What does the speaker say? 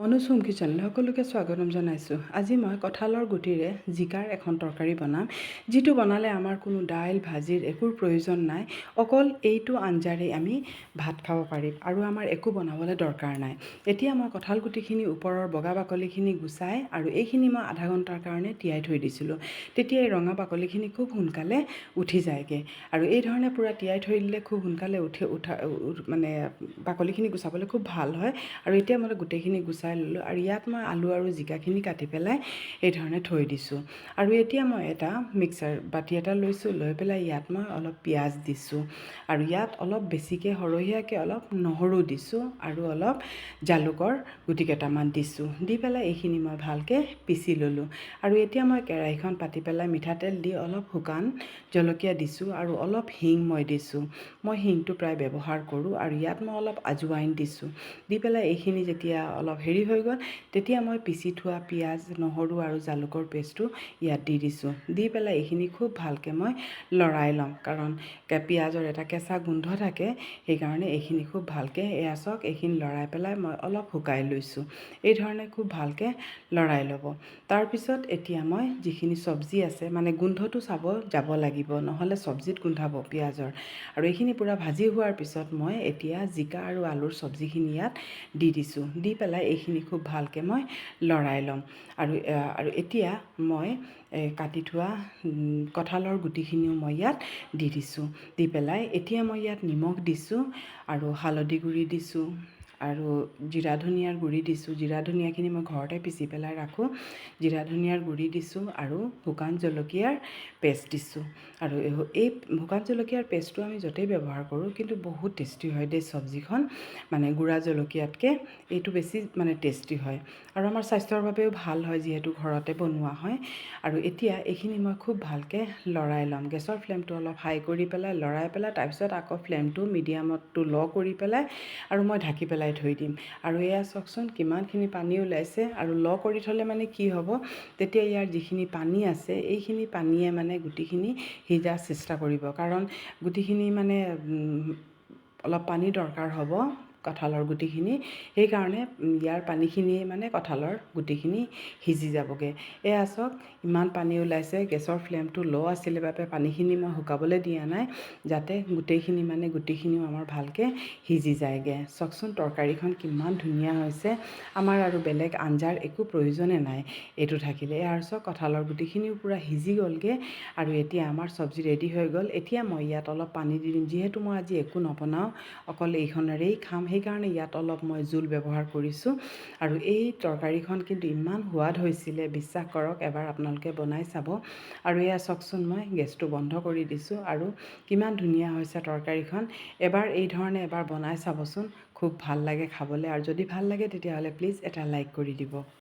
অনুচুম কিচেনলৈ সকলোকে স্বাগতম জনাইছোঁ। আজি মই কঁঠালৰ গুটিৰে জিকাৰ এখন তৰকাৰী বনাম, যিটো বনালে আমাৰ কোনো দাইল ভাজিৰ একোৰ প্ৰয়োজন নাই। অকল এইটো আঞ্জাৰেই আমি ভাত খাব পাৰিম আৰু আমাৰ একো বনাবলৈ দৰকাৰ নাই। এতিয়া মই কঁঠাল গুটিখিনি ওপৰৰ বগা বাকলিখিনি গুচাই আৰু এইখিনি মই আধা ঘণ্টাৰ কাৰণে তিয়াই থৈ দিছিলোঁ। তেতিয়া এই ৰঙা বাকলিখিনি খুব সোনকালে উঠি যায়গৈ আৰু এই ধৰণে পূৰা তিয়াই থৈ দিলে খুব সোনকালে মানে বাকলিখিনি গুচাবলৈ খুব ভাল হয়। আৰু এতিয়া মই গোটেইখিনি গুচাই ল'লোঁ আৰু ইয়াত মই আলু আৰু জিকাখিনি কাটি পেলাই এই ধৰণে থৈ দিছোঁ। আৰু এতিয়া মই এটা মিক্সাৰ বাতি এটা লৈছোঁ, লৈ পেলাই ইয়াত মই অলপ পিঁয়াজ দিছোঁ আৰু ইয়াত অলপ বেছিকৈ সৰহীয়াকৈ অলপ নহৰু দিছোঁ আৰু অলপ জালুকৰ গুটি কেইটামান দিছোঁ। দি পেলাই এইখিনি মই ভালকৈ পিচি ল'লোঁ আৰু এতিয়া মই কেৰাহীখন পাতি পেলাই মিঠাতেল দি অলপ শুকান জলকীয়া দিছোঁ আৰু অলপ হিং মই দিছোঁ। মই হিংটো প্ৰায় ব্যৱহাৰ কৰোঁ আৰু ইয়াত মই অলপ আজৱাইন দিছোঁ। দি পেলাই এইখিনি যেতিয়া অলপ হেৰি হৈ গ'ল, তেতিয়া মই পিচি থোৱা পিঁয়াজ নহৰু আৰু জালুকৰ পেষ্টটো ইয়াত দি দিছোঁ। দি পেলাই এইখিনি খুব ভালকৈ মই লৰাই ল'ম, কাৰণ পিঁয়াজৰ এটা কেঁচা গোন্ধ থাকে, সেইকাৰণে এইখিনি খুব ভালকৈ চাওক এইখিনি লৰাই পেলাই মই অলপ শুকাই লৈছোঁ। এই ধৰণে খুব ভালকৈ লৰাই ল'ব। তাৰপিছত এতিয়া মই যিখিনি চব্জি আছে, মানে গোন্ধটো যাব লাগিব, নহ'লে চব্জিত গোন্ধাব পিঁয়াজৰ। আৰু এইখিনি পূৰা ভাজি হোৱাৰ পিছত মই এতিয়া জিকা আৰু আলুৰ চব্জিখিনি ইয়াত দি দিছোঁ। দি পেলাই এইখিনি খুব ভালকৈ মই লৰাই ল'ম আৰু এতিয়া মই কাটি থোৱা কঁঠালৰ গুটিখিনিও মই ইয়াত দি দিছোঁ। দি পেলাই এতিয়া মই ইয়াত নিমখ দিছোঁ আৰু হালধি গুড়ি দিছোঁ আৰু জিৰা ধনিয়াৰ গুড়ি দিছোঁ। জিৰা ধনিয়াখিনি মই ঘৰতে পিচি পেলাই ৰাখোঁ। জিৰা ধনিয়াৰ গুড়ি দিছোঁ আৰু শুকান জলকীয়াৰ পেষ্ট দিছোঁ। আৰু এই শুকান জলকীয়াৰ পেষ্টটো আমি য'তেই ব্যৱহাৰ কৰোঁ, কিন্তু বহুত টেষ্টি হয় দেই চব্জিখন, মানে গুড়া জলকীয়াতকৈ এইটো বেছি মানে টেষ্টি হয় আৰু আমাৰ স্বাস্থ্যৰ বাবেও ভাল হয়, যিহেতু ঘৰতে বনোৱা হয়। আৰু এতিয়া এইখিনি মই খুব ভালকৈ লৰাই ল'ম। গেছৰ ফ্লেমটো অলপ হাই কৰি পেলাই লৰাই পেলাই তাৰপিছত আকৌ ফ্লেমটো মিডিয়ামতো ল' কৰি পেলাই আৰু মই ঢাকি পেলাই থৈ দিম। আৰু এয়া চাওকচোন কিমানখিনি পানী ওলাইছে। আৰু ল' কৰি থ'লে মানে কি হ'ব, তেতিয়া ইয়াৰ যিখিনি পানী আছে এইখিনি পানীয়ে মানে গুটিখিনি সিজাৰ চেষ্টা কৰিব, কাৰণ গুটিখিনি মানে অলপ পানী দৰকাৰ হ'ব কঁঠালৰ গুটিখিনি, সেইকাৰণে ইয়াৰ পানীখিনিয়ে মানে কঁঠালৰ গুটিখিনি সিজি যাবগৈ। এয়া চাওক ইমান পানী ওলাইছে। গেছৰ ফ্লেমটো ল' আছিলে বাবে পানীখিনি মই শুকাবলৈ দিয়া নাই, যাতে গুটিখিনিও আমাৰ ভালকৈ সিজি যায়গৈ। চাওকচোন তৰকাৰীখন কিমান ধুনীয়া হৈছে। আমাৰ আৰু বেলেগ আঞ্জাৰ একো প্ৰয়োজনে নাই এইটো থাকিলে। আৰু চাওক কঁঠালৰ গুটিখিনিও পূৰা সিজি গ'লগৈ আৰু এতিয়া আমাৰ চব্জি ৰেডি হৈ গ'ল। এতিয়া মই ইয়াত অলপ পানী দি দিম, যিহেতু মই আজি একো নবনাওঁ, অকল এইখনেৰেই খাম, সেইকাৰণে ইয়াত অলপ মই জোল ব্যৱহাৰ কৰিছোঁ। আৰু এই তৰকাৰীখন কিন্তু ইমান সোৱাদ হৈছিলে, বিশ্বাস কৰক, এবাৰ আপোনালোকে বনাই চাব। আৰু এয়া চাওকচোন মই গেছটো বন্ধ কৰি দিছোঁ আৰু কিমান ধুনীয়া হৈছে তৰকাৰীখন। এবাৰ এই ধৰণে এবাৰ বনাই চাবচোন, খুব ভাল লাগে খাবলৈ। আৰু যদি ভাল লাগে তেতিয়াহ'লে প্লিজ এটা লাইক কৰি দিব।